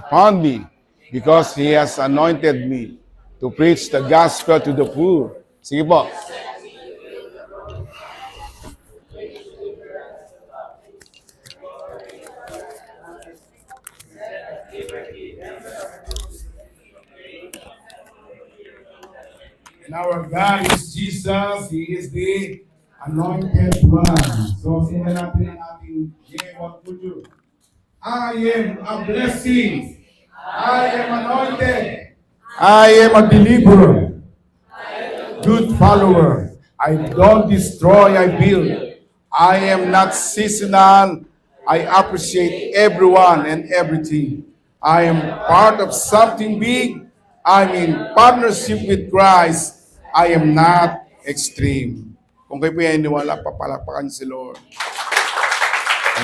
upon me, because He has anointed me to preach the gospel to the poor. Sige po. And our God is Jesus. He is the anointed one. So, simulan natin ang ating what would you? I am a blessing. I am anointed. I am a deliverer. Good follower. I don't destroy, I build. I am not seasonal. I appreciate everyone and everything. I am part of something big. I'm in partnership with Christ. I am not extreme. Kung kayo po yan iniwala, papalakpakan si Lord.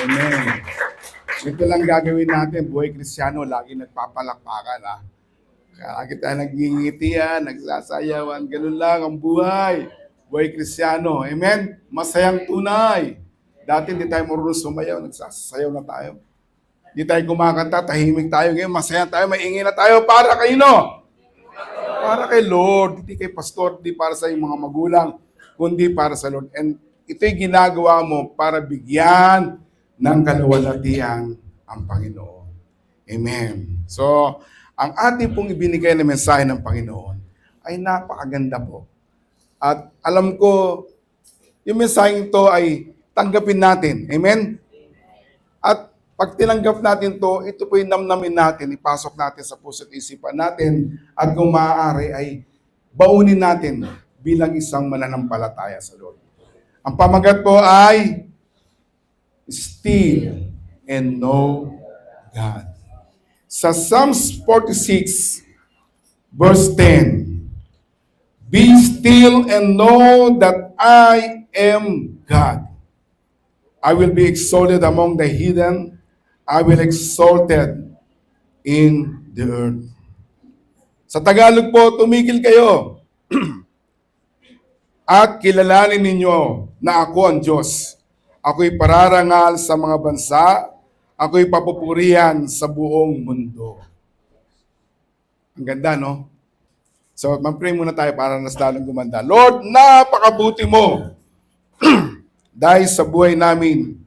Amen. Ito lang gagawin natin, buhay Kristiyano, lagi nagpapalakpakan. Lagi tayo nagingitian, nagsasayawan, ganun lang ang buhay. Buhay Kristiyano. Amen? Masayang tunay. Dati hindi tayo marunong sumayaw, nagsasayaw na tayo. Hindi tayo kumakanta, tahimik tayo. Ngayon, masaya tayo, maingay na tayo. Para kay no? Para kay Lord. Hindi kay pastor, hindi para sa iyong mga magulang, kundi para sa Lord. And ito'y ginagawa mo para bigyan ng kaluwalhatian ang Panginoon. Amen. So, ang ating pong ibinigay na mensahe ng Panginoon ay napakaganda po. At alam ko, yung mensahe ito ay tanggapin natin. Amen? At pag tinanggap natin to, ito po yung namnamin natin, ipasok natin sa puso't isipan natin, at kung maaari ay baunin natin bilang isang mananampalataya sa Lord. Ang pamagat po ay still and know God. Sa Psalms 46, verse 10, be still and know that I am God. I will be exalted among the heathen. I will exalted in the earth. Sa Tagalog po, tumigil kayo. At kilalanin ninyo na ako ang Diyos. Ako'y pararangal sa mga bansa. Ako'y papupurihan sa buong mundo. Ang ganda, no? So, mag-pray muna tayo para nas lalong gumanda. Lord, napakabuti mo. Dahil sa buhay namin,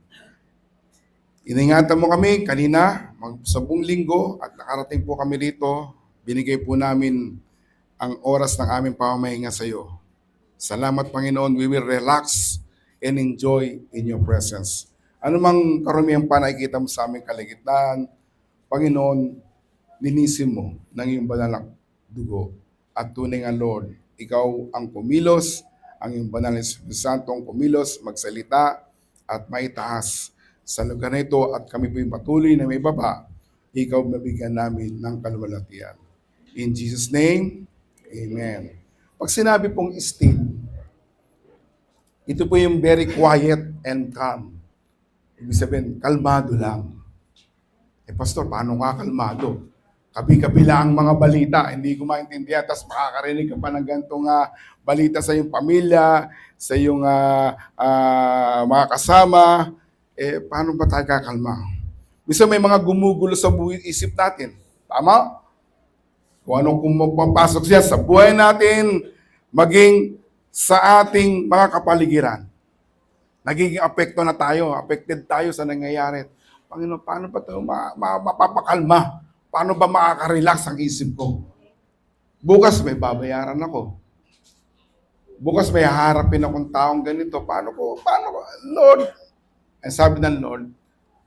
iningatan mo kami kanina, sa buong linggo, at nakarating po kami rito, binigay po namin ang oras ng aming pamamahinga sa iyo. Salamat, Panginoon, we will relax and enjoy in your presence. Ano mang karamihan pa nakikita mo sa aming kaligitnaan, Panginoon, linisin mo ng iyong banal na dugo. At tunay nga, Lord, ikaw ang kumilos, ang iyong banal na Espiritu Santo ang kumilos, magsalita at maitaas sa lugar na ito, at kami po yung patuloy na may baba, ikaw mabigyan namin ng kaluwalhatian. In Jesus' name, Amen. Pag sinabi pong still, ito po yung very quiet and calm. Ibig sabihin, kalmado lang. Pastor, paano nga kalmado? Kabi-kabila ang mga balita, hindi ko maintindihan, tapos makakarinig ka pa ng ganitong balita sa iyong pamilya, sa iyong mga kasama, paano ba tayo kakalma? Bisa may mga gumugulo sa isip natin. Tama? Kung anong pumapasok siya sa buhay natin, maging sa ating mga kapaligiran. Nagiging affected tayo sa nangyayari. Panginoon, paano ba ito mapapakalma? Paano ba makaka-relax ang isip ko? Bukas may babayaran ako. Bukas may haharapin akong taong ganito. Paano ko? Lord, ang sabi ng Lord,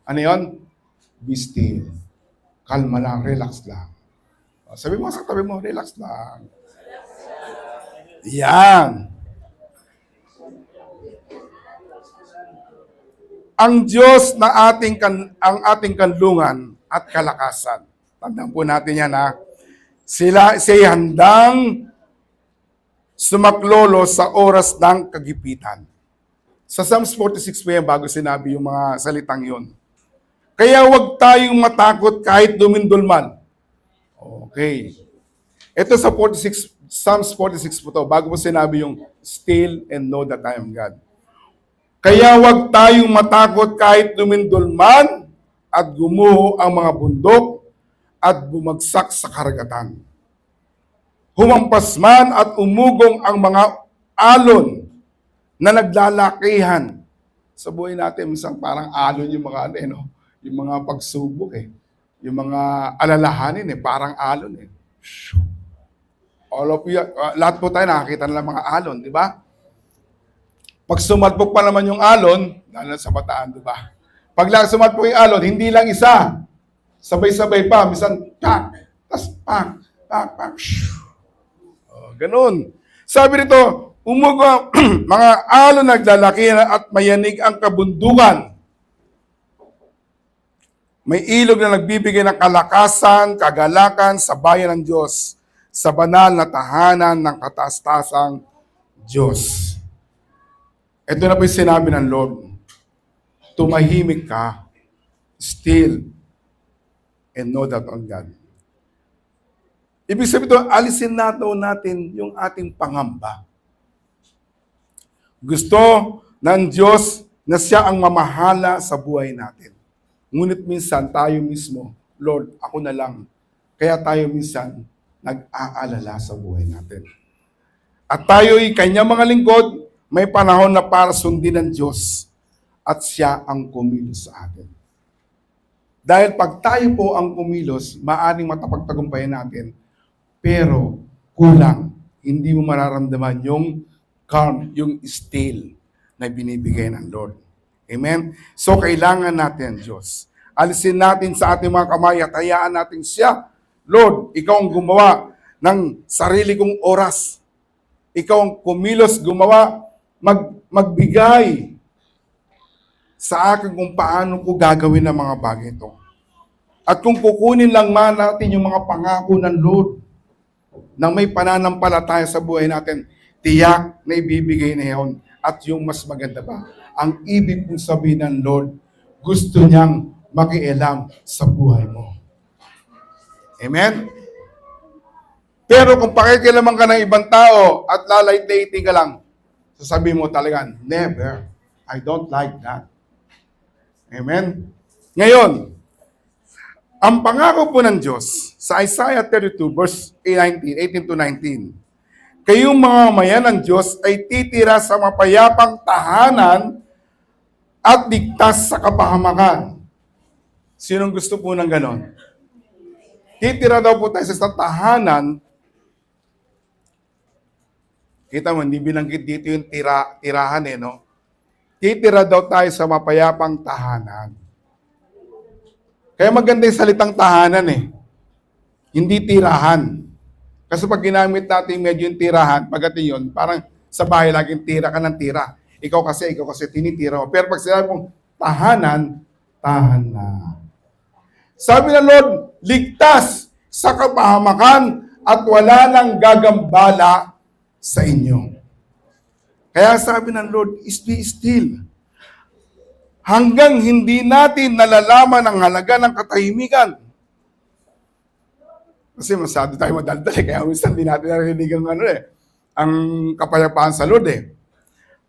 ano yun? Be still. Kalma lang, relax lang. Sabi mo sa tabi mo, relax lang. Yan. Ang Diyos na ang ating kanlungan at kalakasan. Tandaan po natin yan, siya'y handang sumaklolo sa oras ng kagipitan. Sa Psalms 46 po yan, bago sinabi yung mga salitang yun. Kaya huwag tayong matakot kahit dumindol man. Okay. Ito sa Psalms 46 po to, bago po sinabi yung still and know that I am God. Kaya huwag tayong matakot kahit dumindol man at gumuho ang mga bundok at bumagsak sa karagatan. Humampas man at umugong ang mga alon na naglalakihan. Sa buhay natin, minsan parang alon yung mga ano, yung mga pagsubok Yung mga alalahanin parang alon All of you, lahat po tayo nakakita ng mga alon, di ba? Pag sumalpok pa naman yung alon, lalo na sa bataan, di ba? Pag lang sumalpok yung alon, hindi lang isa. Sabay-sabay pa, minsan, pak, tas pak, pak, pak, ganun. Sabi nito, umugo mga alon naglalaki at mayanig ang kabundukan. May ilog na nagbibigay ng kalakasan, kagalakan sa bayan ng Diyos, sa banal na tahanan ng kataas-tasang Diyos. Ito na po yung sinabi ng Lord. Tumahimik ka, still, and know that on God. Ibig sabihin ito, alisin natin yung ating pangamba. Gusto ng Diyos na siya ang mamahala sa buhay natin. Ngunit minsan tayo mismo, Lord, ako na lang. Kaya tayo minsan nag-aalala sa buhay natin. At tayo'y kanyang mga lingkod, may panahon na para sundin ng Diyos at siya ang kumilos sa atin. Dahil pag tayo po ang kumilos, maaaring matapagtagumpayan natin, pero kulang. Hindi mo mararamdaman yung calm, yung still na binibigay ng Lord. Amen? So, kailangan natin, Diyos. Alisin natin sa ating mga kamay at hayaan natin siya. Lord, ikaw ang gumawa ng sarili kong oras. Ikaw ang kumilos, gumawa, magbigay sa akin kung paano ko gagawin ang mga bagay ito. At kung kukunin lang man natin yung mga pangako ng Lord, na may pananampalataya sa buhay natin, tiyak na ibibigay na yun. At yung mas maganda pa, ang ibig kong sabihin ng Lord, gusto niyang makialam sa buhay mo. Amen? Pero kung pakikilaman ka ng ibang tao at lalay-dating ka lang, sasabihin mo talaga, never. I don't like that. Amen? Ngayon, ang pangako po ng Diyos sa Isaiah 32 verse 18 to 19, kayong mga mamayan ng Diyos ay titira sa mapayapang tahanan at ligtas sa kapahamakan. Sinong gusto po ng ganon? Titira daw po tayo sa isang tahanan. Kita mo, hindi binanggit dito yung tirahan no? Titira daw tayo sa mapayapang tahanan. Kaya maganda yung salitang tahanan Hindi tirahan. Kasi pag ginamit natin medyo yung tirahan, pagdating yun, parang sa bahay laging tira ka ng tira. Ikaw kasi tinitira mo. Pero pag sinabi mong tahanan, tahanan. Sabi ng Lord, ligtas sa kapahamakan at wala nang gagambala sa inyo. Kaya sabi ng Lord, be still. Hanggang hindi natin nalalaman ang halaga ng katahimikan. Kasi masyado tayo madaldal kaya minsan hindi natin narinig ang kapayapaan sa Lord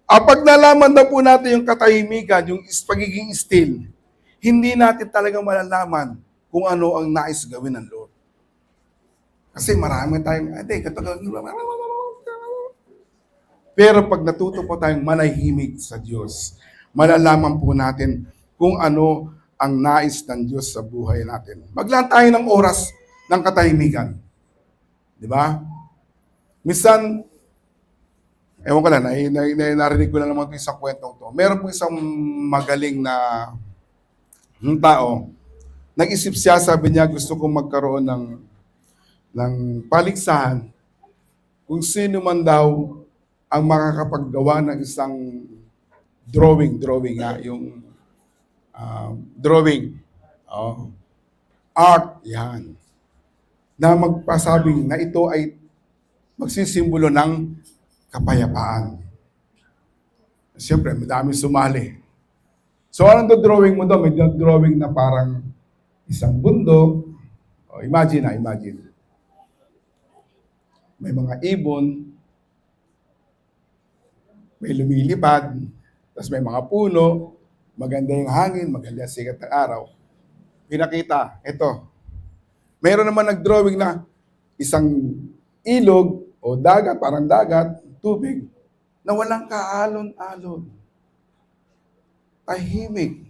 Pag nalaman na po natin yung katahimikan, yung pagiging still, hindi natin talaga malalaman kung ano ang nais gawin ng Lord. Kasi marami tayong, pero pag natuto po tayong manahimik sa Diyos, malalaman po natin kung ano ang nais ng Diyos sa buhay natin. Maglaan tayo ng oras ng katahimikan. Di ba? Minsan, ewan ko lang, narinig ko na naman ito isang kwentong to. Meron po isang magaling na tao. Nag-isip siya, sabi niya, gusto kong magkaroon ng paligsahan kung sino man daw ang makakapaggawa ng isang drawing yung drawing. Art, yan. Na magpasabing na ito ay magsisimbolo ng kapayapaan. Siyempre, madami sumali. So, anong drawing mo doon? May drawing na parang isang bundok. Imagine. May mga ibon, may lumilipad, tapos may mga puno, maganda yung hangin, maganda yung sikat ng araw. Pinakita, ito. Mayroon naman nag-drawing na isang ilog o dagat, parang dagat, tubig, na walang kaalon-alon. Tahimik.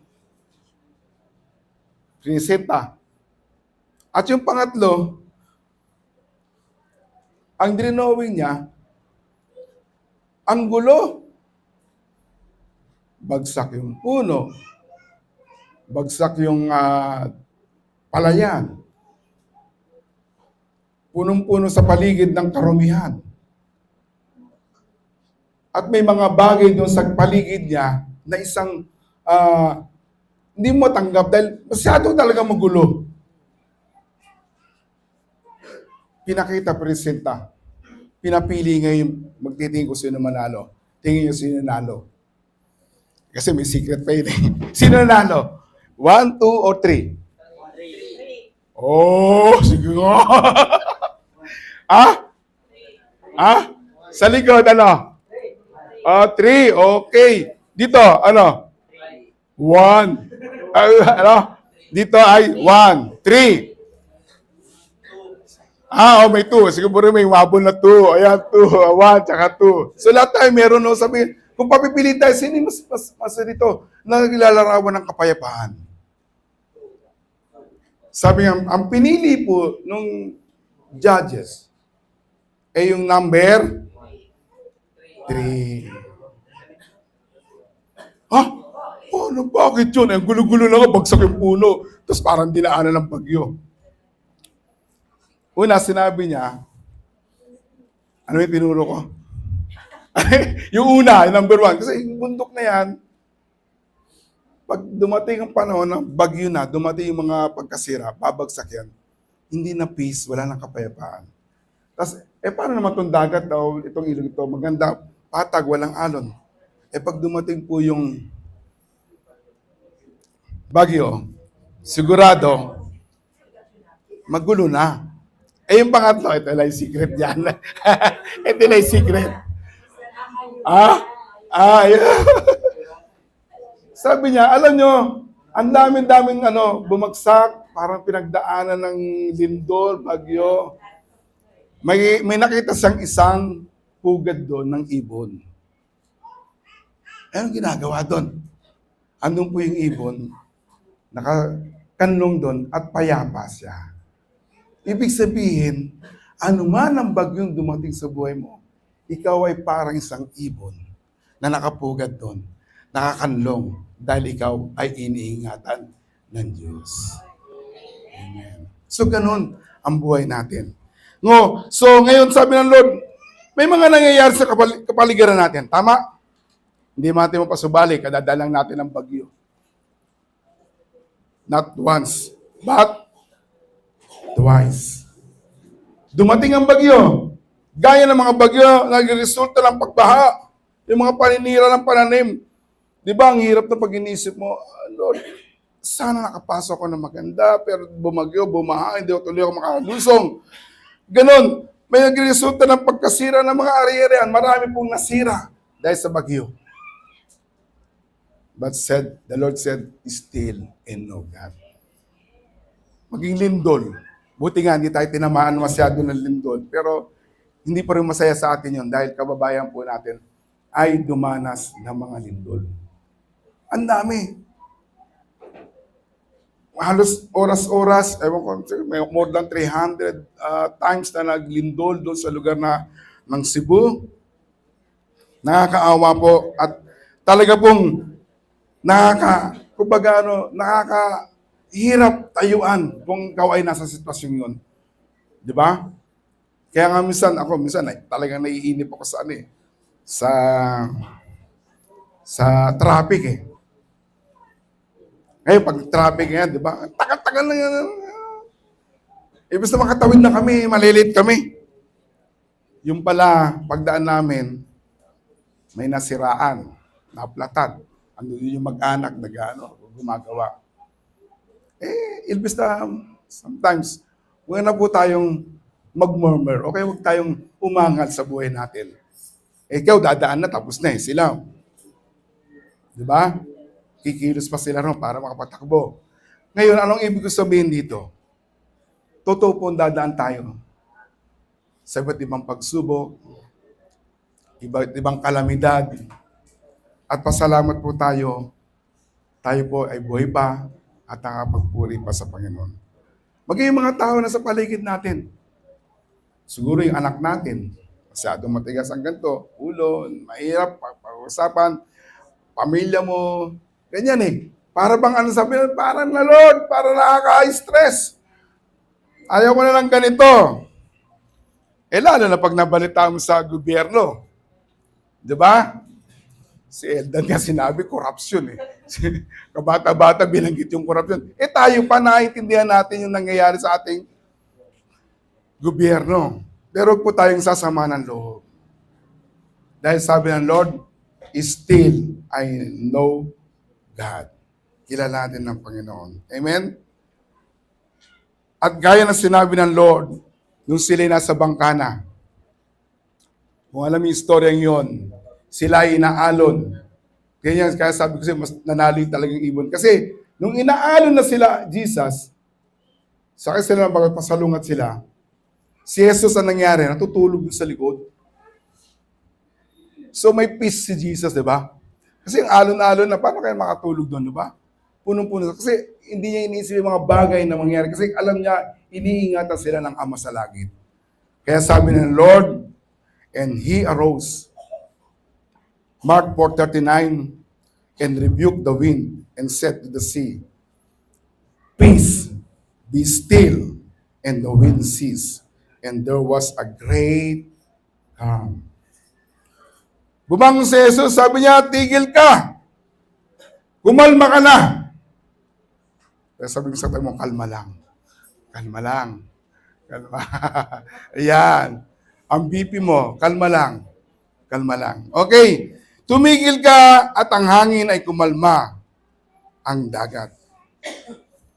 Prinseta. At yung pangatlo, ang drinowing niya, ang gulo. Bagsak yung puno. Bagsak yung palayan. Punong-puno sa paligid ng karumihan. At may mga bagay doon sa paligid niya na isang hindi mo tanggap dahil masyado talaga magulo. Pinakita, presenta. Pinapili ngayon, magtitingin ko sino manalo. Tingin nyo sino nanalo. Kasi may secret pa yun eh. Sino nanalo? 1, 2, or 3? Oh, sige nga. Sa likod, ano? 3, okay. Dito, ano? 1. Ano? Dito ay 1, 3. May 2. Siguro may mabon na 2. Ayan, 2. 1, tsaka 2. So lahat tayo meron, no? Sabihin, kung papipili tayo, sino yung mas dito na nilalarawan ng kapayapaan? Sabi nga, ang pinili po nung judges ay yung number 3. Bakit yun? Ang gulo-gulo lang, bagsak yung puno. Tapos parang dinaanan ng bagyo. Una, sinabi niya, ano yung tinuro ko? Yung una, yung number 1. Kasi yung bundok na yan, pag dumating ang panahon ng bagyo na, dumating yung mga pagkasira, babagsak yan, hindi na peace, wala nang kapayapaan. Tapos, paano naman itong dagat daw, itong ilog ito, maganda, patag, walang alon. Pag dumating po yung bagyo, sigurado, magulo na. Yung pangatlo, ito lang yung secret dyan. Ito lang yung secret. Yeah. Sabi niya, alam nyo, ang daming bumagsak, parang pinagdaanan ng lindol, bagyo. May nakita siyang isang pugad doon ng ibon. Anong ginagawa doon? Andun po yung ibon, nakakanlong doon at payapa siya. Ibig sabihin, anuman ang bagyong dumating sa buhay mo, ikaw ay parang isang ibon na nakapugad doon, nakakanlong, dahil ikaw ay iniingatan ng Diyos. Amen. So, ganun ang buhay natin. So, ngayon sabi ng Lord, may mga nangyayari sa kapaligiran natin. Tama? Hindi natin mapasubali, kadadalang natin ang bagyo. Not once, but twice. Dumating ang bagyo. Gaya ng mga bagyo, nagresulta ng pagbaha. Yung mga paninira ng pananim. Di ba, ang hirap na pag inisip mo, Lord, sana nakapasok ako ng maganda, pero bumagyo, bumaha, hindi ako tuloy ako makalusong. Ganon, may nagresulta ng pagkasira ng mga ari-arian. Marami pong nasira dahil sa bagyo. But the Lord said, still and know God. Maging lindol. Buti nga, hindi tayo tinamaan masyado ng lindol. Pero hindi pa rin masaya sa atin yun dahil kababayan po natin ay dumanas ng mga lindol. Ang dami. Halos oras-oras, ewan ko, may more than 300 times na naglindol doon sa lugar ng Cebu. Nakakaawa po at talaga pong nakakahirap tayuan kung ikaw ay nasa sitwasyon yun. Di ba? Kaya nga minsan talagang naiinip ako sa traffic eh. Ngayon, pag traffic yan, di ba? Tagal-tagal na yan. Ibig na makatawid na kami, malilate kami. Yung pala, pagdaan namin, may nasiraan, naplatad. Ano yung mag-anak na gumagawa. Ilbis na sometimes, huwag na po tayong mag-murmur. Okay, huwag tayong umangal sa buhay natin. Ikaw, dadaan na, tapos na sila. Di ba? Kikilos pa sila ron para makapatakbo. Ngayon, anong ibig ko sabihin dito? totoo po dadaan tayo sa iba't ibang pagsubok, iba't ibang kalamidad, at pasalamat po tayo po ay buhay pa at nakapagpuri pa sa Panginoon. Maging yung mga tao na sa paligid natin. Siguro yung anak natin, masyadong matigas ang ganito, ulo, mahirap, pag-usapan, pamilya mo, ganyan eh. Para bang ano sabi, parang na Lord, para nakaka-stress. Ayaw ko na lang ganito. Lalo na pag nabalita mo sa gobyerno. Di ba? Si Eldan nga sinabi, corruption eh. Kabata-bata binanggit yung corruption. Tayo pa naiintindihan natin yung nangyayari sa ating gobyerno. Pero huwag po tayong sasama ng loob. Dahil sabi ng Lord, still I know God. Kilala natin ng Panginoon. Amen? At gaya na sinabi ng Lord, nung sila nasa bangkana, kung alam yung storyang yon, sila ay inaalon. Ganyan, kaya sabi ko mas nanalo yung talagang ibon. Kasi, nung inaalon na sila, Jesus, sa akin sila magpasalungat sila, si Jesus ang nangyari, natutulog sa likod. So may peace si Jesus, di ba? Kasi yung alon-alon na, paano kaya makatulog doon, di ba? Punong-puno. Kasi hindi niya iniisip yung mga bagay na mangyari. Kasi alam niya, iniingatan sila ng Ama sa langit. Kaya sabi ng Lord, and He arose. Mark 4:39, and rebuked the wind, and said to the sea, Peace, be still. And the wind ceased. And there was a great calm. Bumangon si Jesus, sabi niya, tigil ka. Kumalma ka na. Kaya sabi ko sa tayo mo, kalma lang. Kalma lang. Kalma. Ayan. Ang BP mo, kalma lang. Kalma lang. Okay. Tumigil ka at ang hangin ay kumalma. Ang dagat.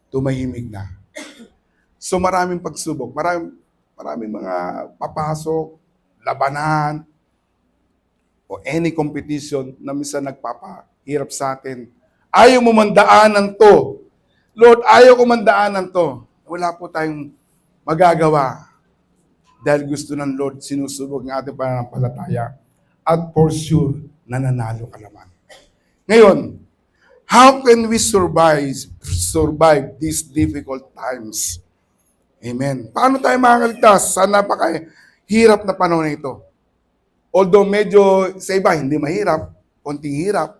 Tumahimik na. So maraming pagsubok. Maraming mga papasok, labanan, o any competition na minsan nagpapahirap sa atin. Ayaw mo mandaanan to. Lord, ayaw ko mandaanan to. Wala po tayong magagawa. Dahil gusto ng Lord, sinusubok ng ating pananampalataya. At for sure, nananalo ka naman. Ngayon, how can we survive these difficult times? Amen. Paano tayo makakaligtas sa napakahirap na panahon na ito? Although medyo sa iba hindi mahirap, konting hirap,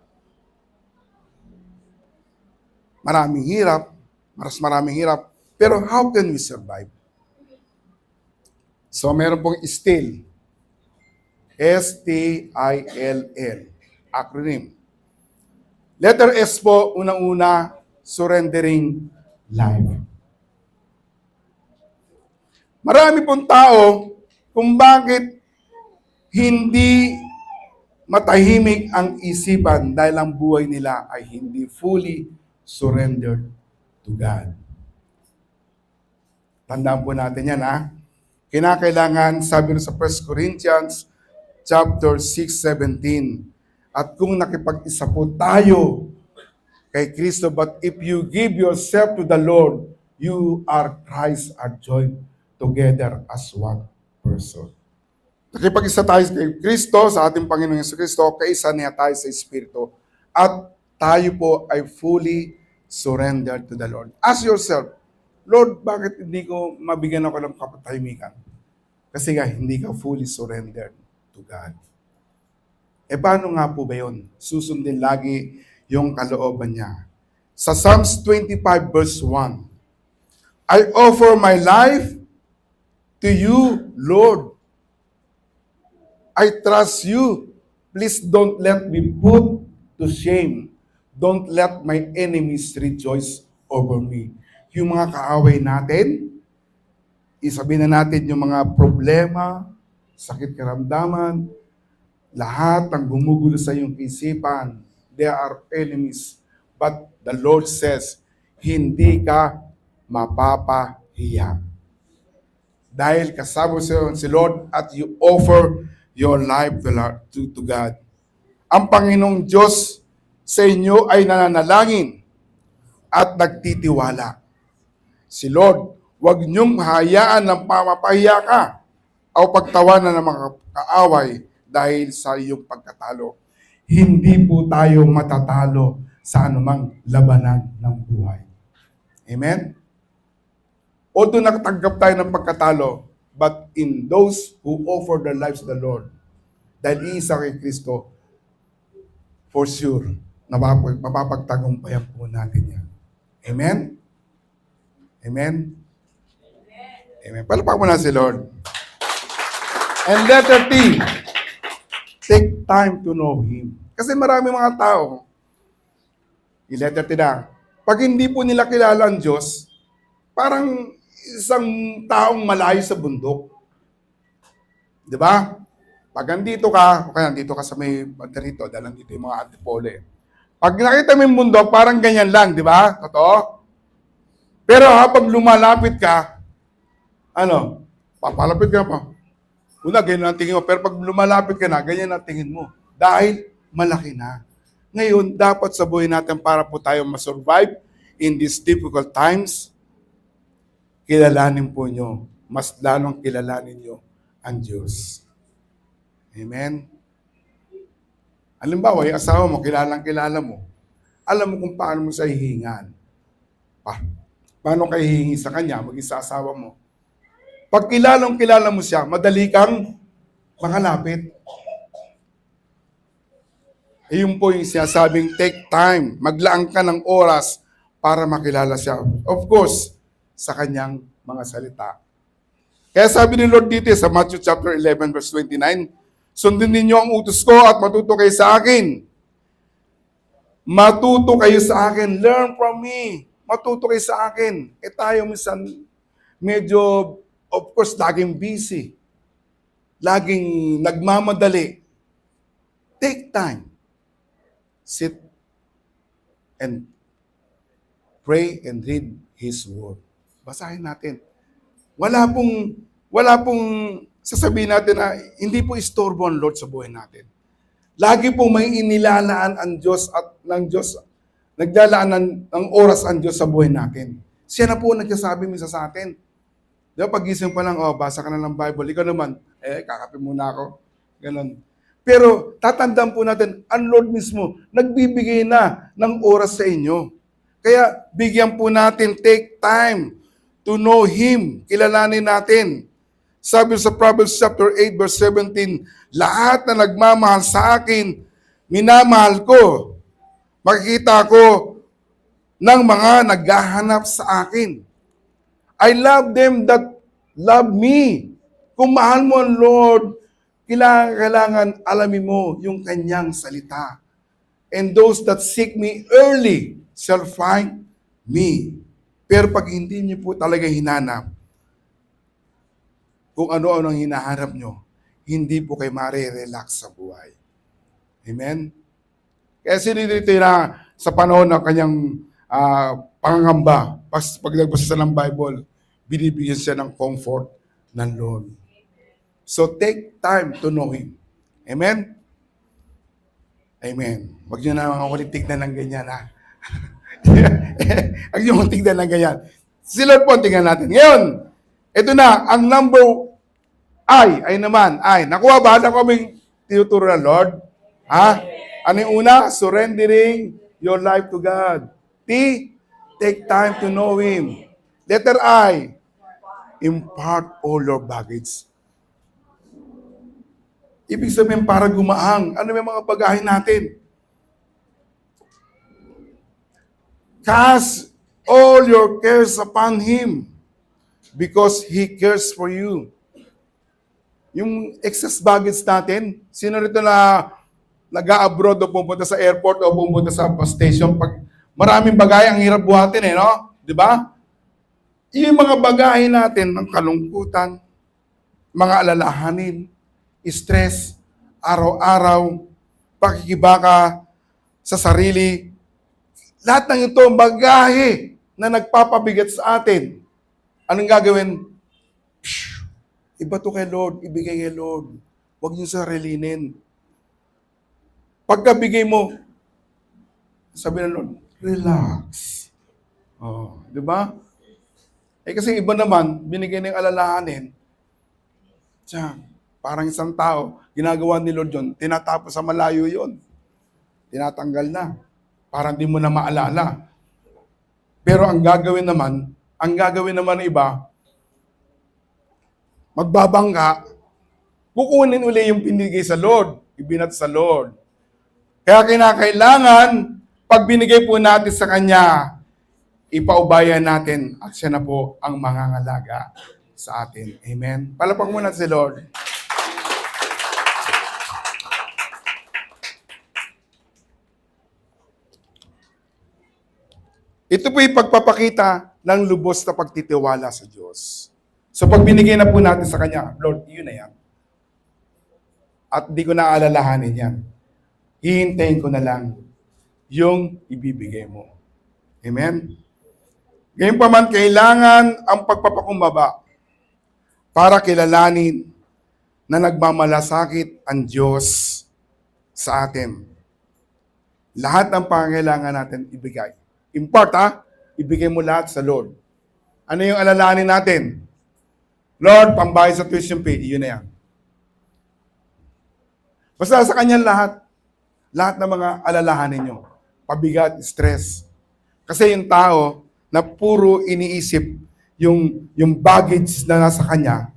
maraming hirap, maraming hirap, pero how can we survive? So meron pong STILL. S-T-I-L-L. Acronym. Letter S po, unang-una, surrendering life. Marami pong tao kung bakit hindi matahimik ang isipan dahil ang buhay nila ay hindi fully surrendered to God. Tandaan po natin yan, ha? Kinakailangan, sabi sa 1 Corinthians chapter 6:17, at kung nakipag-isa po tayo kay Kristo, but if you give yourself to the Lord, you are Christ are joined together as one person. Nakipag-isa tayo kay Kristo, sa ating Panginoong Yesu Kristo, kaisa niya tayo sa Espiritu, at tayo po ay fully surrendered to the Lord. Ask yourself, Lord, bakit hindi ko mabigyan ako ng kapatahimikan? Kasi nga, hindi ka fully surrendered to God. Paano nga po ba yun? Susundin lagi yung kalooban niya. Sa Psalms 25 verse 1, I offer my life to you, Lord. I trust you. Please don't let me put to shame. Don't let my enemies rejoice over me. Yung mga kaaway natin, isabihin na natin yung mga problema, sakit karamdaman, lahat ng gumugulo sa iyong isipan, they are enemies. But the Lord says, hindi ka mapapahiya. Dahil kasama si Lord at you offer your life to God. Ang Panginoong Diyos sa inyo ay nananalangin at nagtitiwala. Si Lord Huwag niyong hayaan ng pamapahiya ka o pagtawanan ng mga kaaway dahil sa iyong pagkatalo. Hindi po tayo matatalo sa anumang labanan ng buhay. Amen? Although nakatanggap tayo ng pagkatalo, but in those who offer their lives to the Lord, dahil iisa kay Kristo, for sure, mapapagtagumpayan po natin yan. Amen? Amen? Amen. Palakpakan mo na si Lord. And letter T, take time to know Him. Kasi marami mga tao, letter T na, pag hindi po nila kilala ang Diyos, parang isang taong malayo sa bundok. Di ba? Pag nandito ka, o kaya nandito ka sa may banda rito, dahil nandito yung mga antipole. Pag nakita mo yung bundok, parang ganyan lang, di ba? Totoo? Pero habang lumalapit ka, papalapit ka pa. Una, ganyan ang tingin mo. Pero pag lumalapit ka na, ganyan ang tingin mo. Dahil malaki na. Ngayon, dapat sa buhay natin para po tayo masurvive in these difficult times, kilalanin po nyo, mas lalong kilalanin nyo ang Diyos. Amen? Halimbawa, yung asawa mo, kilala mo. Alam mo kung paano mo sa hihingan. Paano kayo hihingi sa kanya, maging sa asawa mo. Pag kilala mo siya, madali kang makalapit. Iyon po yung sinasabing take time. Maglaan ka ng oras para makilala siya. Of course, sa kanyang mga salita. Kaya sabi ni Lord dito sa Matthew chapter 11 verse 29, sundin ninyo ang utos ko at matuto kayo sa akin. Matuto kayo sa akin. Learn from me. Matuto kayo sa akin. Tayo minsan medyo, of course, laging busy. Laging nagmamadali. Take time. Sit and pray and read His Word. Basahin natin. Wala pong sasabihin natin na hindi po istorbo ang Lord sa buhay natin. Lagi po may inilalaan ang Diyos at ng Diyos, naglalaan ng oras ang Diyos sa buhay natin. Siya na po nagsasabi minsan sa atin. Di ba, pagising pa lang, basa ka na ng Bible. Ikaw naman, kakape muna ako. Ganon. Pero tatandaan po natin, ang Lord mismo, nagbibigay na ng oras sa inyo. Kaya bigyan po natin, take time to know Him. Kilalanin natin. Sabi sa Proverbs chapter 8 verse 17, lahat na nagmamahal sa akin, minamahal ko. Makikita ko ng mga naghahanap sa akin. I love them that love me. Kung mahal mo ang Lord, kailangan alamin mo yung kanyang salita. And those that seek me early shall find me. Pero pag hindi niyo po talaga hinanap, kung ano-ano ang hinahanap nyo, hindi po kayo marirelax sa buhay. Amen? Kaya sinidito na sa panahon ng kanyang pangangamba, pag nagbasa siya ng Bible, binibigyan siya ng comfort ng Lord. So take time to know Him. Amen? Amen. Huwag nyo na mga ulit tignan ng ganyan, ha? Huwag nyo tignan ng ganyan. Si Lord po, tingnan natin. Ngayon, ito na, ang number ay naman, nakuha ba? Nakuha kaming tinuturo ng Lord? Ha? Ano yung una? Surrendering your life to God. T, take time to know Him. Letter I, impart all your baggage. Ibig sabihin para gumaang. Ano yung mga bagahe natin? Cast all your cares upon Him because He cares for you. Yung excess baggage natin, sino rito na nag-a-abroad o pumunta sa airport o pumunta sa bus station, pag maraming bagay, ang hirap buhatin no? Di ba? Yung mga bagay natin ng kalungkutan, mga alalahanin, stress, araw-araw, pakikibaka sa sarili, lahat ng ito, bagay na nagpapabigat sa atin. Anong gagawin? Iba to kay Lord, ibigay kay Lord. Huwag niyo sarilinin. Pagkabigay mo, sabi ng Lord, relax. Di ba? Kasi iba naman, binigay ng alalahanin, tiyan, parang isang tao, ginagawa ni Lord yun, tinatapos sa malayo yun. Tinatanggal na. Parang di mo na maalala. Pero ang gagawin naman ng iba, magbabangga, kukunin uli yung binigay sa Lord, ibinat sa Lord. Kaya kinakailangan, pag binigay po natin sa Kanya, ipaubayan natin at siya na po ang mangangalaga sa atin. Amen? Palapag muna si Lord. Ito po yung pagpapakita ng lubos na pagtitiwala sa Diyos. So pag binigay na po natin sa Kanya, Lord, yun na yan. At di ko na alalahanin yan. Hihintayin ko na lang yung ibibigay mo. Amen? Ngayon pa man, kailangan ang pagpapakumbaba para kilalanin na nagmamalasakit ang Diyos sa atin. Lahat ng pangangailangan natin ibigay. In part, ibigay mo lahat sa Lord. Ano yung alalahanin natin? Lord, pambayad sa tuition fee, yun na yan. Basta sa Kanya lahat ng mga alalahanin nyo. Pabigat, stress. Kasi yung tao na puro iniisip yung baggage na nasa Kanya,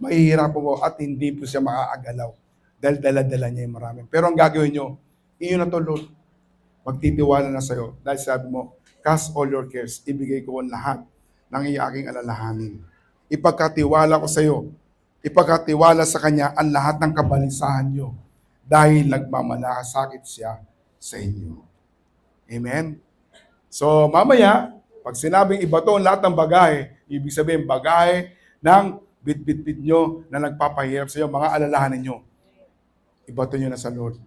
mahihirapan po at hindi po siya makaagalaw. Dahil dala-dala niya yung marami. Pero ang gagawin nyo, iyon na to, Lord. Magtitiwala na sa'yo. Dahil sabi mo, cast all your cares. Ibigay ko ang lahat ng aking alalahanin. Ipagkatiwala ko sa'yo. Ipagkatiwala sa Kanya ang lahat ng kabalisahan nyo. Dahil nagmamalasakit siya sa inyo. Amen? So, mamaya, pag sinabing iba to, lahat ng bagay, ibig sabihin, bagay ng bit-bit-bit nyo na nagpapahirap sa iyo, mga alalahanin nyo. Ibato nyo na sa Lord.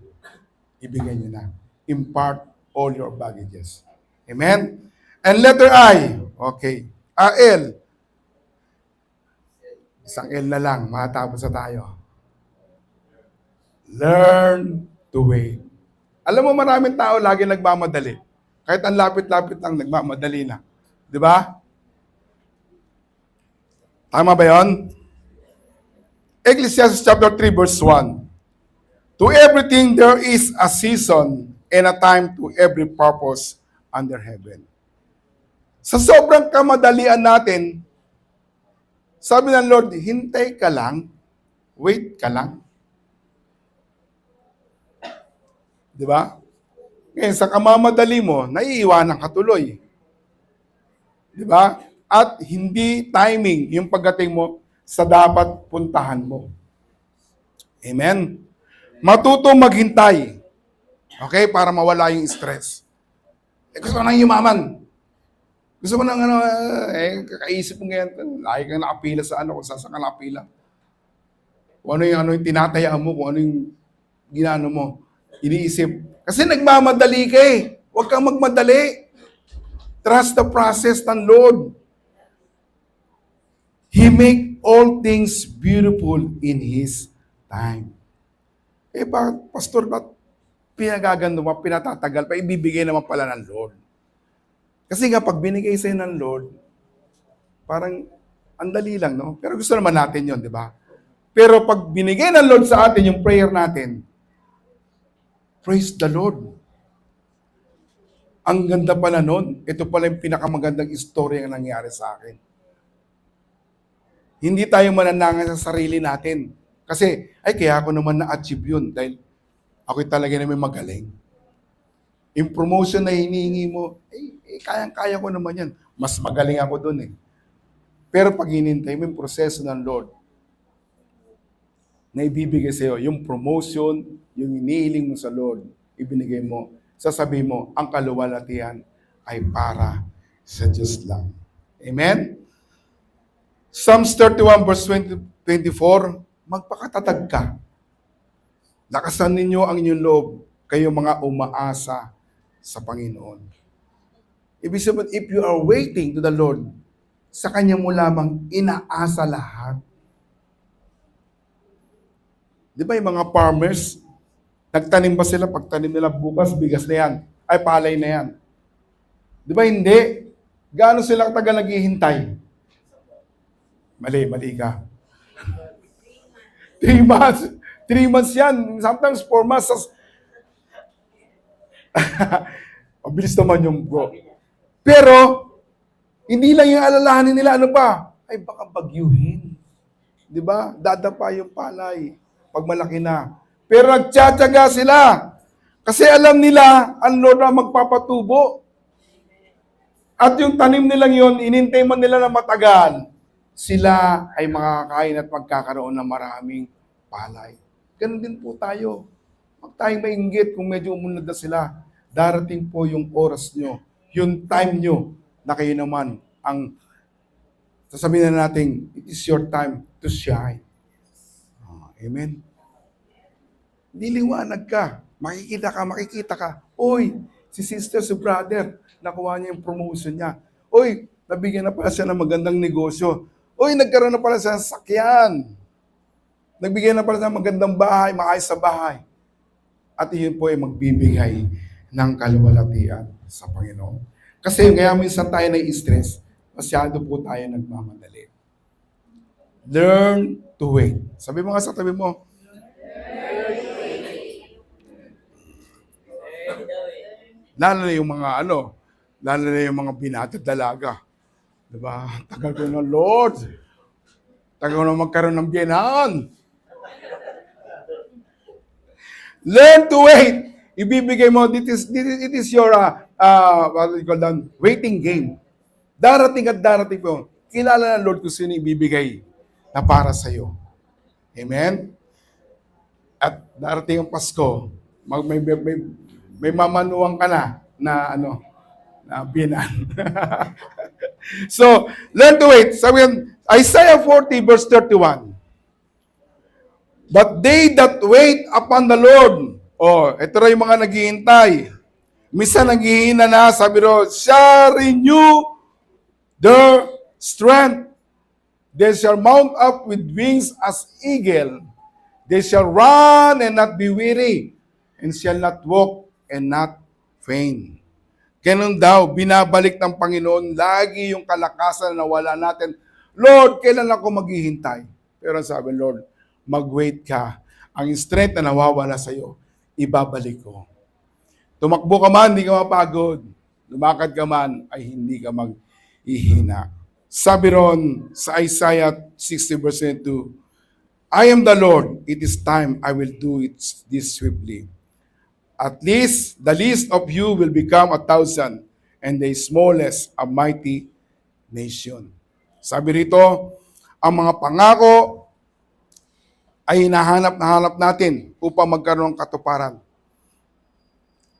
Ibigay nyo na. Impart all your baggages. Amen? And letter I. Okay. L. Isang L na lang. Matapos na tayo. Learn to wait. Alam mo, maraming tao lagi nagmamadali. Kahit ang lapit-lapit lang, nagmamadali na. Di ba? Tama ba yun? Ecclesiastes chapter 3 verse 1. To everything there is a season and a time to every purpose under heaven. Sa sobrang kamadalian natin, sabi ng Lord, hintay ka lang, wait ka lang. Di ba? Ngayon, sa kamamadali mo, naiiwanan ka tuloy. Di ba? At hindi timing yung pagdating mo sa dapat puntahan mo. Amen? Matuto maghintay. Okay? Para mawala yung stress. Gusto ko nang yumaman. Gusto ko nang kakaisip mo ngayon, lagi kang nakapila sa kung saan ka nakapila. Kung ano yung tinatayaan mo, kung ano yung ginano mo. Iniisip. Kasi nagmamadali ka eh. Huwag kang magmadali. Trust the process ng Lord. He make all things beautiful in His time. Bakit, Pastor, ba't pinagaganda mo, pinatatagal pa, ibibigay naman pala ng Lord? Kasi nga, pag binigay sa'yo ng Lord, parang ang dali lang, no? Pero gusto naman natin yon, di ba? Pero pag binigay ng Lord sa atin yung prayer natin, praise the Lord. Ang ganda pala nun. Ito pala yung pinakamagandang istorya na nangyari sa akin. Hindi tayo mananangan sa sarili natin. Kasi, kaya ako naman na-achieve yun dahil ako talaga naman magaling. Yung promotion na hinihingi mo, kayang-kaya ko naman yan. Mas magaling ako dun eh. Pero pag hinintay mo yung proseso ng Lord, na ibibigay sa iyo, yung promotion, yung inihiling mo sa Lord, ibinigay mo, sasabihin mo, ang kaluwalhatian ay para sa Diyos lang. Amen? Psalms 31 verse 24, magpakatatag ka. Lakasan ninyo ang inyong loob, kayo mga umaasa sa Panginoon. Ibig sabihin, if you are waiting to the Lord, sa Kanya mo lamang inaasa lahat. Di ba yung mga farmers, nagtanim ba sila, pagtanim nila bukas, bigas na yan, palay na yan. Di ba hindi? Gaano sila katagal naghihintay? Mali ka. 3 months. 3 months yan. Sometimes 4 months. Mabilis naman yung bro. Pero, hindi lang yung alalahanin nila. Ano ba? Ay, baka bagyuhin. Di ba? Dadapa yung palay pag malaki na. Pero nagtsatsaga sila. Kasi alam nila, ang Lord na magpapatubo. At yung tanim nilang yun, inintay man nila na matagal, sila ay makakain at magkakaroon ng maraming palay. Ganun din po tayo. Huwag tayong mainggit kung medyo umunod na sila. Darating po yung oras nyo, yung time nyo, na kayo naman ang sasabihin na natin, it is your time to shine. Amen? Diliwanag ka. Makikita ka. Uy, si sister, si brother, nakuha niya yung promotion niya. Uy, nabigyan na pala siya ng magandang negosyo. Uy, nagkaroon na pala siya ng sakyan. Nagbigyan na pala siya ng magandang bahay, maayos sa bahay. At iyon po ay magbibigay ng kaluwalhatian sa Panginoon. Kasi kaya minsan tayo na-stress, masyado po tayo nagmamadali. Learn to wait. Sabi mo nga sa tabi mo, lalo na yung mga lalo na yung mga binata dalaga. Diba? Tagal ko na, Lord. Tagal ko na magkaroon ng biyenan. Learn to wait. Ibibigay mo, it is your, what do you call that, waiting game. Darating at darating po. Kilala ng Lord kung sino ibibigay na para sa'yo. Amen? At darating ang Pasko, may mamanuwang ka na biyenan. So, learn to wait. Sabi yan, Isaiah 40 verse 31. But they that wait upon the Lord, ito rin yung mga naghihintay. Misa naghihina na, sabi ro, shall renew their strength. They shall mount up with wings as eagle. They shall run and not be weary, and shall not walk and not faint. Ganun daw, binabalik ng Panginoon lagi yung kalakasan na wala natin. Lord, kailan ako maghihintay? Pero sabi, Lord, mag-wait ka. Ang strength na nawawala sa'yo, ibabalik ko. Tumakbo ka man, hindi ka mapagod. Lumakad ka man, ay hindi ka maghihina. Sabi ron sa Isaiah 60 verse 2, I am the Lord, it is time I will do it this swiftly. At least, the least of you will become 1,000, and the smallest a mighty nation. Sabi rito, ang mga pangako ay hinahanap natin upang magkaroon ng katuparan.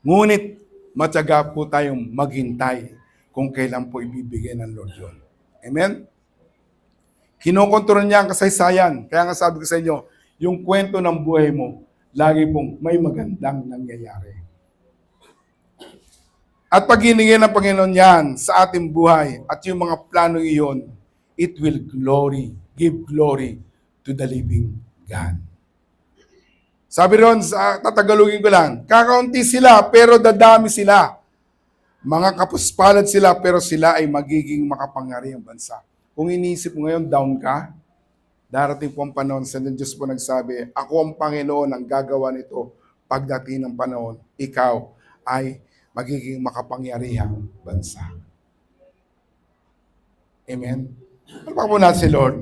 Ngunit, matyaga po tayong maghintay kung kailan po ibibigay ng Lord yun. Amen? Kinokontrol niya ang kasaysayan. Kaya nga sabi ko sa inyo, yung kwento ng buhay mo, lagi pong may magandang nangyayari. At pag hiningin ng Panginoon yan sa ating buhay at yung mga plano iyon, it will give glory to the living God. Sabi ron, tatagalugin ko lang, kakaunti sila pero dadami sila. Mga kapuspalad sila pero sila ay magiging makapangyarihang bansa. Kung iniisip mo ngayon, down ka, darating po ang panahon, sa Diyos po nagsabi, ako ang Panginoon ang gagawa nito pagdating ng panahon, ikaw ay magiging makapangyarihang bansa. Amen? Palpak po natin si Lord.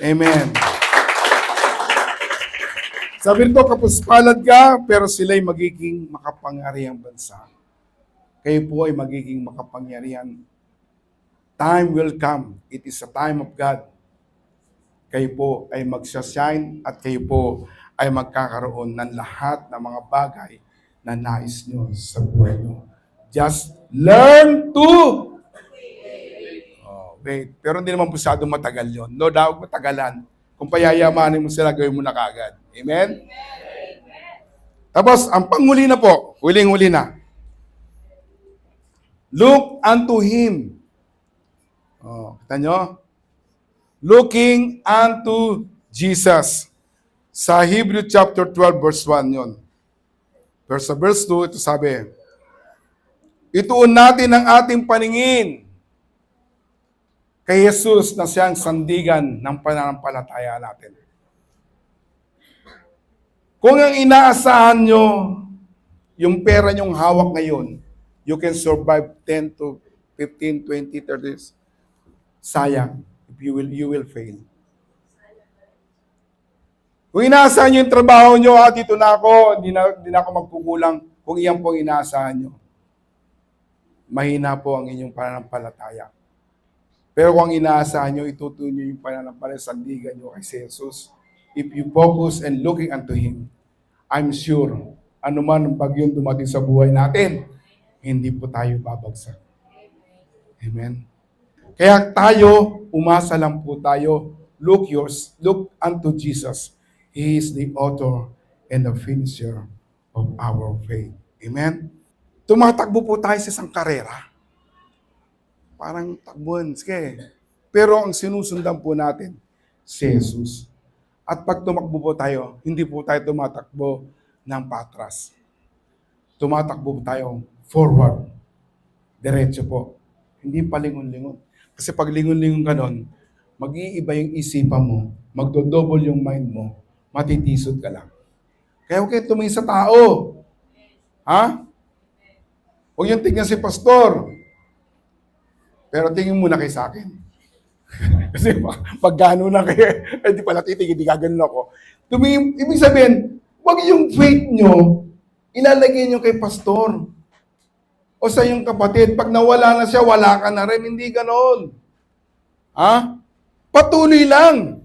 Amen. Sabi nito, kapuspalad ka, pero sila'y magiging makapangyarihang bansa. Kayo po ay magiging makapangyarihan. Time will come. It is a time of God. Kayo po ay magsashine at kayo po ay magkakaroon ng lahat ng mga bagay na nais nyo sa buhay nyo. Just learn to wait. Pero hindi naman masyadong matagal yun. No doubt matagalan. Kung payayamanin mo sila, gawin mo na kagad. Amen? Tapos, ang panghuli na po, huling-huli na. Look unto Him. Kita nyo? Looking unto Jesus. Sa Hebrew chapter 12 verse 1 yun. Pero sa verse 2, ito sabi, ituon natin ang ating paningin kay Jesus na siyang sandigan ng pananampalataya natin. Kung ang inaasahan nyo, yung pera nyong hawak ngayon, you can survive 10 to 15, 20, 30 years. Sayang, if you will fail. Kung inaasahan nyo yung trabaho nyo, dito na ako, hindi na ako magkukulang. Kung iyan po ang inaasahan nyo, mahina po ang inyong pananampalataya. Pero kung ang inaasahan nyo, itutuloy nyo yung pananampalataya, sandigan nyo kay Jesus. If you focus and looking unto Him, I'm sure, anuman ang bagyong dumating sa buhay natin, hindi po tayo babagsak. Amen. Kaya tayo, umasa lang po tayo. Look unto Jesus. He is the author and the finisher of our faith. Amen. Tumatakbo po tayo sa isang karera. Parang takbuhan, sige. Pero ang sinusundan po natin, si Jesus. At pag tumakbo po tayo, hindi po tayo tumatakbo ng patras. Tumatakbo po tayo forward. Diretso po. Hindi pa lingon-lingon. Kasi pag lingon-lingon ka nun, mag-iiba yung isipan mo, magdo-double yung mind mo, matitisod ka lang. Kaya huwag kayo tumingin sa tao. Ha? Huwag yung tingnan si pastor. Pero tingin muna kayo sa akin. Kasi pag gano'n na kayo, di pala titigil, di gaganon ako. Ibig sabihin, huwag yung faith nyo, ilalagay nyo kay pastor. O sa yung kapatid, pag nawala na siya, wala ka na rin. Hindi ganon. Ha? Patuloy lang.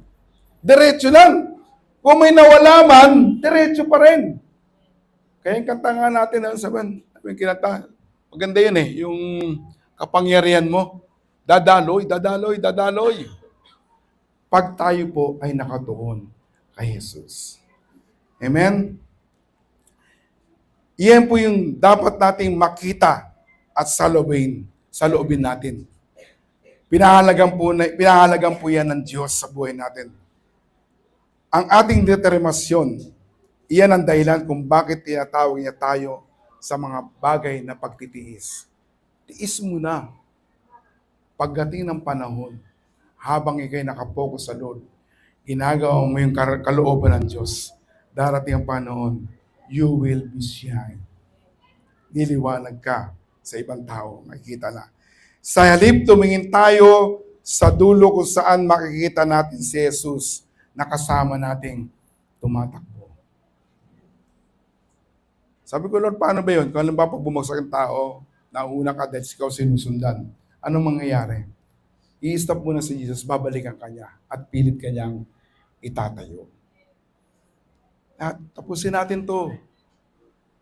Diretso lang. Kung may nawala man, diretso pa rin. Kaya yung kanta nga natin, sabihin, kinanta, maganda yun yung kapangyarihan mo. Dadaloy, dadaloy, dadaloy. Pag tayo po ay nakatuon kay Jesus. Amen? Iyan po yung dapat nating makita at salubin natin. Pinahalagan po yan ng Diyos sa buhay natin. Ang ating determinasyon, iyan ang dahilan kung bakit tinatawag niya tayo sa mga bagay na pagtitiis. Tiis mo na. Pagdating ng panahon, habang ikay nakapokus sa Lord, ginagawa mo yung kalooban ng Diyos, darating ang panahon, you will be shine. Niliwanag ka sa ibang tao, makikita na. Sa halip, tumingin tayo sa dulo kung saan makikita natin si Jesus na kasama nating tumatakbo. Sabi ko, Lord, paano ba yun? Kung alam ba pag bumagsak ang tao, nauna ka dahil ikaw sinusundan, anong mangyayari? I-stop mo na si Jesus, babalikan ka niya at pilit ka niyang itatayo. At tapusin natin to.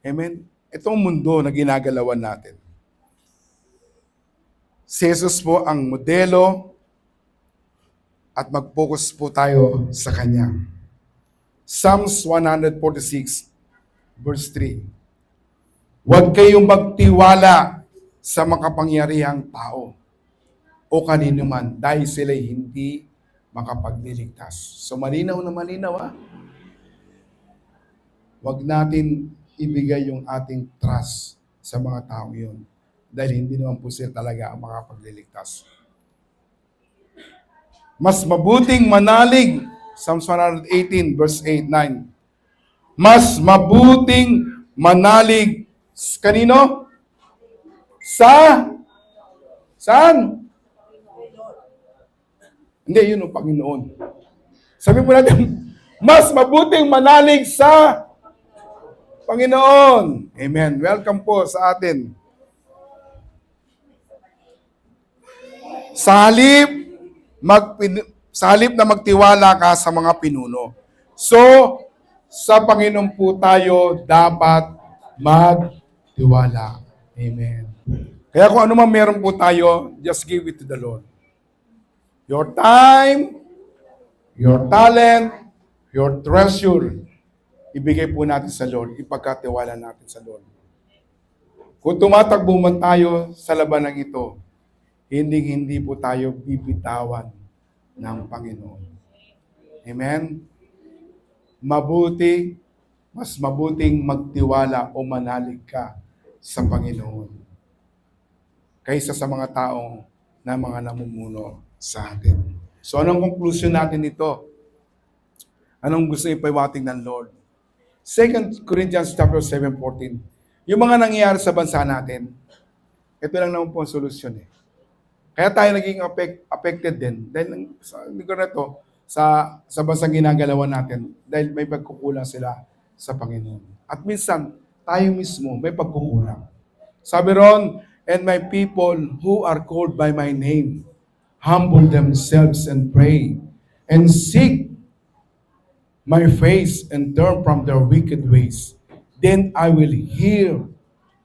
Amen? Itong mundo na ginagalawan natin. Si Jesus po ang modelo at mag-focus po tayo sa Kanya. Psalms 146 verse 3. Huwag kayong magtiwala sa makapangyarihang tao o kanino man dahil sila'y hindi makapagliligtas. So malinaw na malinaw Huwag natin ibigay yung ating trust sa mga tao yun dahil hindi naman po sila talaga ang makapagliligtas. Mas mabuting manalig, Psalms 118 verse 8-9. Mas mabuting manalig kanino? Saan? Hindi, yun ang Panginoon. Sabi po natin, mas mabuting manalig sa Panginoon. Amen. Welcome po sa atin. Sa halip na magtiwala ka sa mga pinuno. So, sa Panginoon po tayo dapat magtiwala. Amen. Kaya kung ano man meron po tayo, just give it to the Lord. Your time, your talent, your treasure, ibigay po natin sa Lord, ipagkatiwala natin sa Lord. Kung tumatakbo man tayo sa labanang ito, hindi po tayo bibitawan ng Panginoon. Amen? Mas mabuting magtiwala o manalig ka sa Panginoon kaysa sa mga taong na mga namumuno sa atin. So anong conclusion natin dito? Anong gusto ipaiwating ng Lord? 2 Corinthians chapter 7:14. Yung mga nangyayari sa bansa natin, ito lang naman po ang solusyon eh. Kaya tayo naging affected din dahil sa lugar na to, sa bansang ginagalawan natin dahil may pagkukulang sila sa Panginoon. At minsan, tayo mismo may pagkukulang. Sabi ron, and my people who are called by my name humble themselves and pray and seek my face and turn from their wicked ways. Then I will hear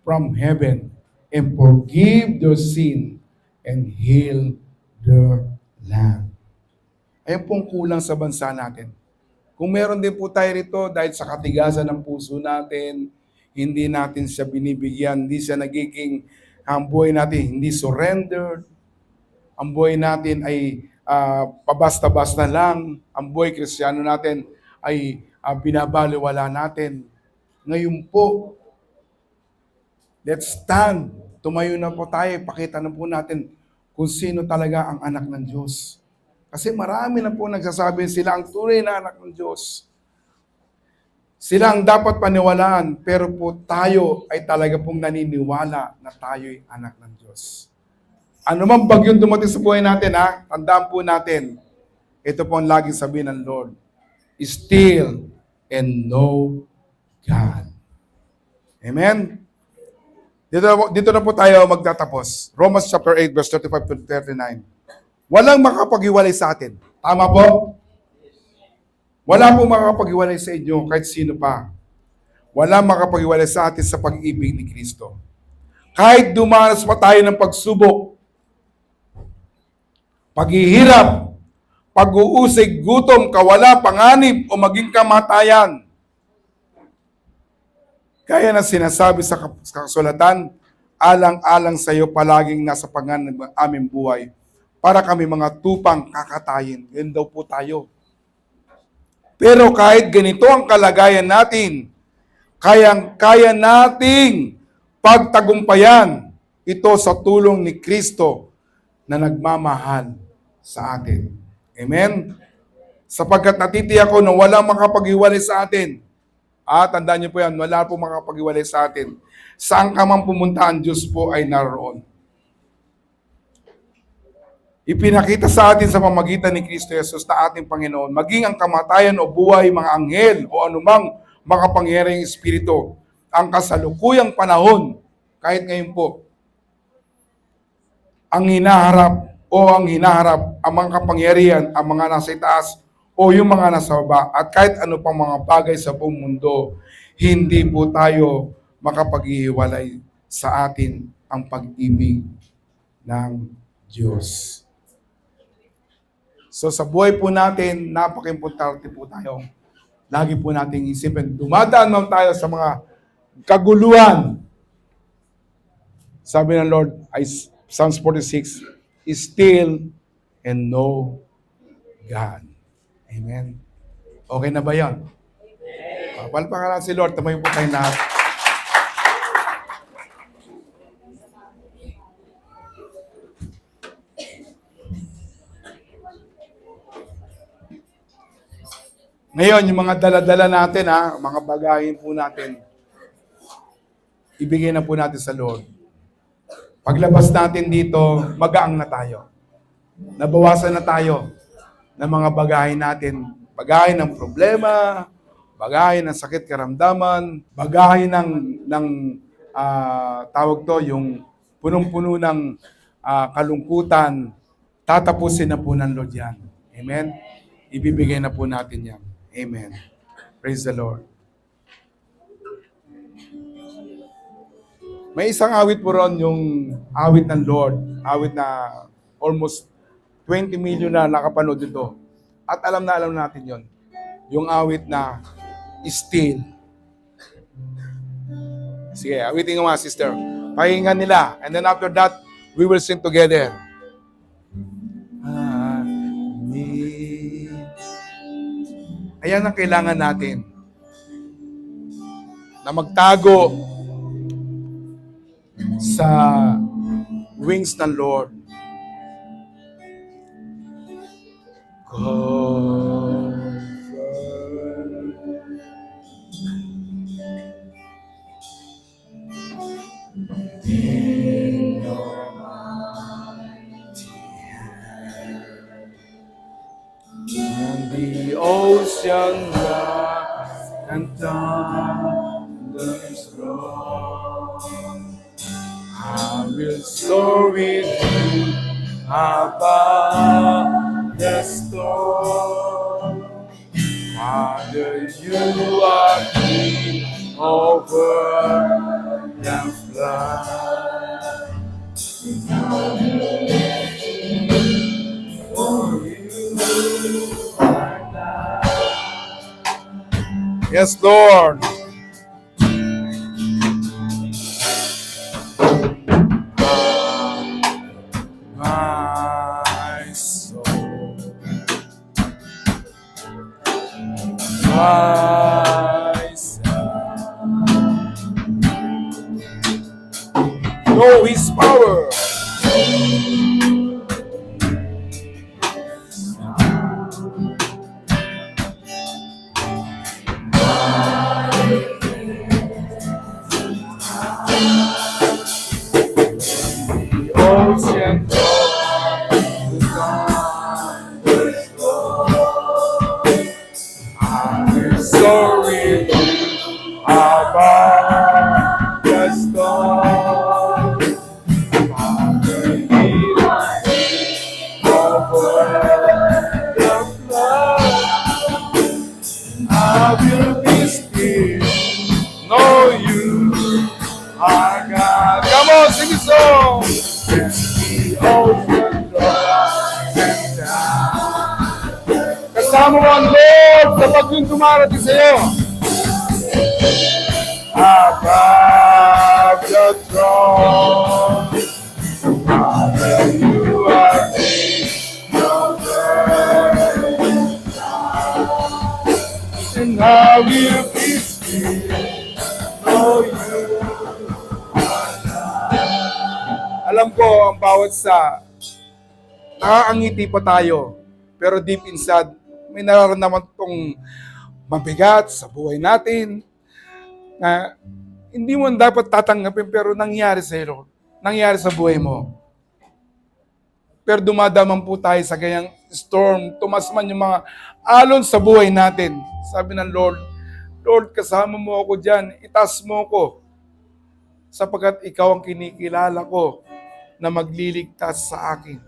from heaven and forgive their sin and heal their land. Ayan pong kulang sa bansa natin. Kung meron din po tayo rito dahil sa katigasan ng puso natin, hindi natin siya binibigyan, hindi siya nagiging, ang buhay natin hindi surrendered, ang buhay natin ay pabasta-basta lang, ang buhay Kristiyano natin ay binabaliwala natin. Ngayon po, let's stand. Tumayo na po tayo, pakita na po natin kung sino talaga ang anak ng Diyos. Kasi marami na po nagsasabi sila ang tunay na anak ng Diyos. Sila ang dapat paniwalaan, pero po tayo ay talaga pong naniniwala na tayo'y anak ng Diyos. Ano mang bagyong dumating sa buhay natin, tandaan po natin, ito po ang laging sabihin ng Lord, still and know God. Amen? Dito na po tayo magtatapos. Romans chapter 8, verse 35 to 39. Walang makapag-iwalay sa atin. Tama po? Wala pong makapag-iwalay sa inyo kahit sino pa. Walang makapag-iwalay sa atin sa pag-ibig ni Kristo. Kahit dumanas pa tayo ng pagsubok, paghihirap, pag-uusig, gutom, kawala, panganib, o maging kamatayan. Kaya na sinasabi sa kasulatan, alang-alang sa iyo palaging nasa panganan ng aming buhay, para kami mga tupang kakatayin. Yan daw po tayo. Pero kahit ganito ang kalagayan natin, kaya nating pagtagumpayan ito sa tulong ni Kristo na nagmamahal sa atin. Amen? Sapagkat natitiyak ko na walang makapag-iwalay sa atin. Tandaan niyo po yan, wala po makapag-iwalay sa atin. Saan ka man pumunta, ang Diyos po ay naroon. Ipinakita sa atin sa pamagitan ni Kristo Jesus na ating Panginoon, maging ang kamatayan o buhay, mga anghel o anumang makapangyarihang espiritu, ang kasalukuyang panahon, kahit ngayon po, ang hinaharap, ang mga kapangyarihan, ang mga nasa itaas, o yung mga nasa baba, at kahit ano pang mga bagay sa buong mundo, hindi po tayo makapag-ihiwalay sa atin ang pag-ibig ng Diyos. So sa buhay po natin, napaka-importante po tayo. Lagi po nating isipin, dumadaan man tayo sa mga kaguluhan. Sabi ng Lord, Psalms 46, still and know God. Amen. Okay na ba yan? Palpakan lang si Lord, tumayo po tayo lahat. Ngayon, yung mga dala-dala natin, mga bagahin po natin, ibigay na po natin sa Lord. Paglabas natin dito, magaang na tayo. Nabawasan na tayo ng mga bagahin natin. Bagahin ng problema, bagahin ng sakit karamdaman, bagahin ng tawag to, yung punong-puno ng kalungkutan, tatapusin na po ng Lord yan. Amen? Ibibigay na po natin yan. Amen. Praise the Lord. May isang awit po ron, yung awit ng Lord. Awit na almost 20 million na nakapanood dito. At alam natin yon. Yung awit na still. Sige, awitin nga mga sister. Pakinggan nila. And then after that, we will sing together. Ayan ang kailangan natin. Na magtago sa wings ng Lord. comfort. In your mighty hand, and the ocean rise and thunders roar. I will soar with you above the storm. Father, you are king over the flood. For you are God. Yes, Lord. My soul, my soul, know His power. The ocean the thunders roar. I will soar with you above the storm. Father, lead me over the flood. I will be still, know you are God. Come on, sing a song. And the ocean rise and down. Kasama mo ang Lord sa bagyong dumarating sa iyo. Above the throne, Father, you are King of earth. And I will be still, know you. Alam ko, ang bawat sa nakakangiti pa tayo, pero deep inside, may nararamdaman itong mabigat sa buhay natin na hindi mo dapat tatanggapin pero nangyari sa iyo, nangyari sa buhay mo. Pero dumadaman po tayo sa ganyang storm, tumasman yung mga alon sa buhay natin. Sabi ng Lord, Lord, kasama mo ako dyan, itaas mo ako, sapagkat ikaw ang kinikilala ko na magliligtas sa akin.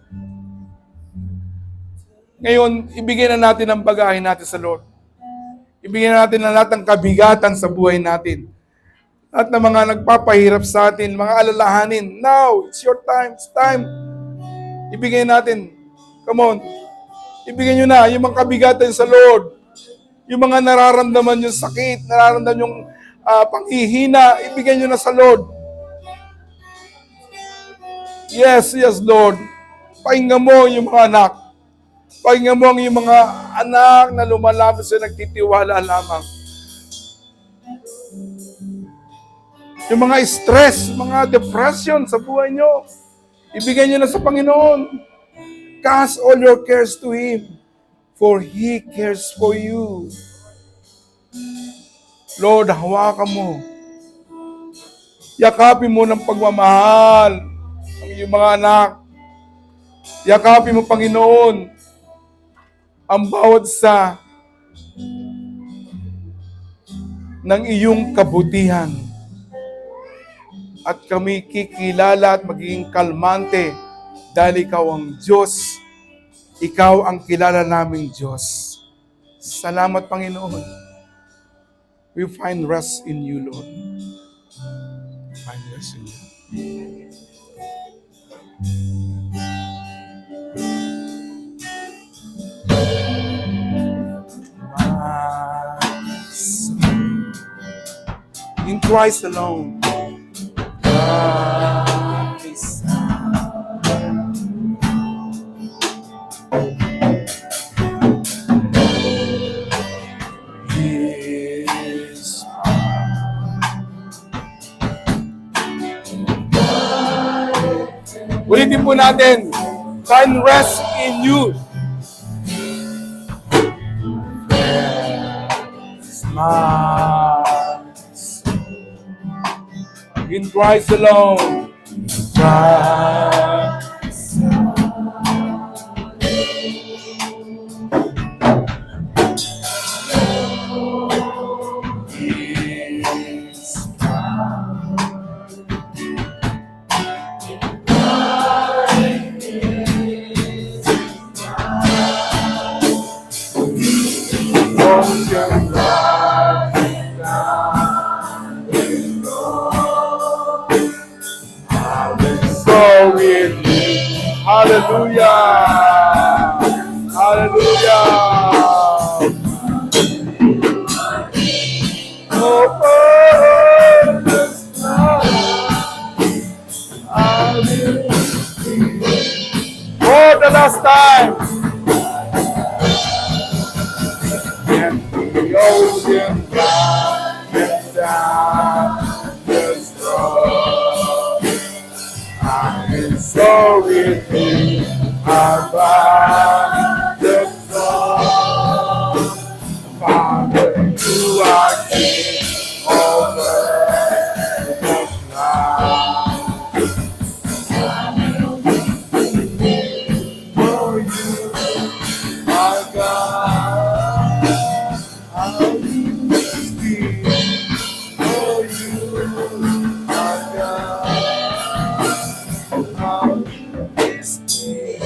Ngayon, ibigay na natin ang bagahe natin sa Lord. Ibigay na natin ang lahat ng kabigatan sa buhay natin. At ng mga nagpapahirap sa atin, mga alalahanin. Now, it's your time. It's time. Ibigay natin. Come on. Ibigay nyo na yung mga kabigatan sa Lord. Yung mga nararamdaman yung sakit, nararamdaman yung panghihina, ibigay nyo na sa Lord. Yes, yes, Lord. Pakinggan mo yung mga anak. Pakinggan mo ang yung mga anak na lumalapit sa nagtitiwala lamang. Yung mga stress, mga depression sa buhay nyo, ibigay nyo na sa Panginoon. Cast all your cares to Him, for He cares for you. Lord, hawakan mo. Yakapin mo ng pagmamahal ang iyong mga anak. Yakapin mo, Panginoon, ang bawat sa ng iyong kabutihan. At kami kikilala at magiging kalmante dahil ikaw ang Diyos. Ikaw ang kilala naming Diyos. Salamat, Panginoon. We find rest in you, Lord. Find rest in you. In Christ alone. Ulitin po natin, find rest in you. my soul. In Christ alone. Christ. Hallelujah. Hallelujah. Oh, for the last time. And the ocean and down the storm. I'm sorry about the storm. Father, you are king over the clouds. For you are God. How you speak. For you are God. How you speak.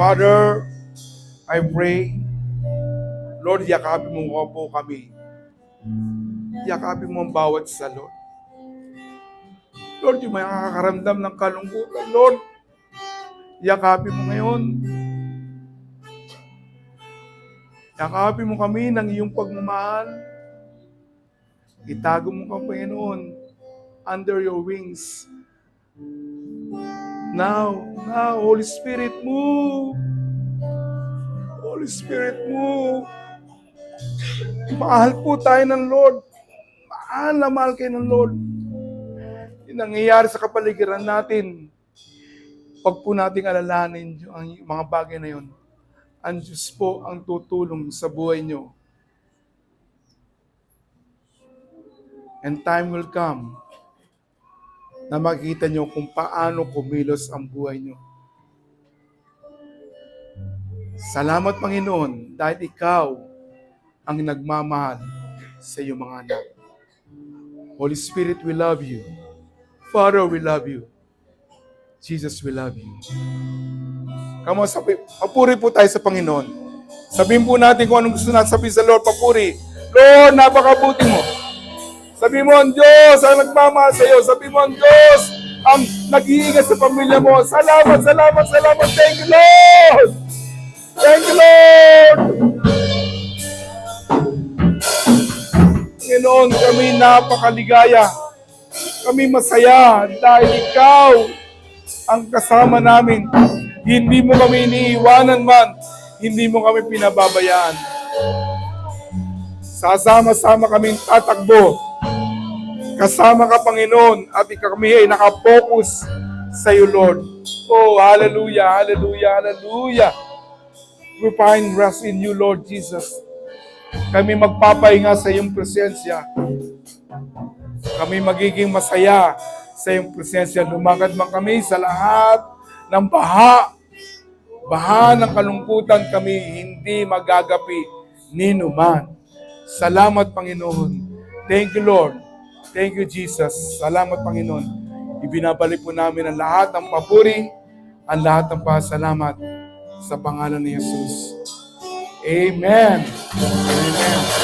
Father, I pray, Lord, yakapin mo po kami. Yakapin mo ang bawat isa, Lord. Lord, yung may nakakaramdam ng kalungkutan, Lord, yakapin mo ngayon. Yakapin mo kami ng iyong pagmamahal. Itago mo kami, Panginoon, under your wings. Now, Holy Spirit, move. Holy Spirit, move. Mahal po tayo ng Lord. Mahal na mahal kayo ng Lord. Yung nangyayari sa kapaligiran natin, pag po nating alalahanin ang mga bagay na yun, ang Diyos po ang tutulong sa buhay nyo. And time will come na makikita nyo kung paano kumilos ang buhay nyo. Salamat, Panginoon, dahil ikaw ang nagmamahal sa iyong mga anak. Holy Spirit, we love you. Father, we love you. Jesus, we love you. Come on, papuri po tayo sa Panginoon. Sabihin po natin kung anong gusto natin sabihin sa Lord, papuri. Lord, napakabuti mo. Sabihin mo ang Diyos ang nagmamahal sa iyo. Sabihin mo ang Diyos ang nag-iingat sa pamilya mo. Salamat, salamat, salamat. Thank you, Lord. Thank you, Lord. Panginoon, kami napakaligaya. Kami masaya dahil ikaw ang kasama namin. Hindi mo kami iniiwanan man. Hindi mo kami pinababayaan. Sasama-sama kaming tatakbo. Kasama ka, Panginoon, at kami ay nakapokus sa iyo, Lord. Oh, hallelujah, hallelujah, hallelujah. We find rest in you, Lord Jesus. Kami magpapahinga sa iyong presensya. Kami magiging masaya sa iyong presensya. Lumakad man kami sa lahat ng baha ng kalungkutan, kami hindi magagapi ni numan. Salamat, Panginoon. Thank you, Lord. Thank you, Jesus. Salamat, Panginoon. Ibinabalik po namin ang lahat ng papuri, ang lahat ng pasalamat sa pangalan ni Jesus. Amen. Amen.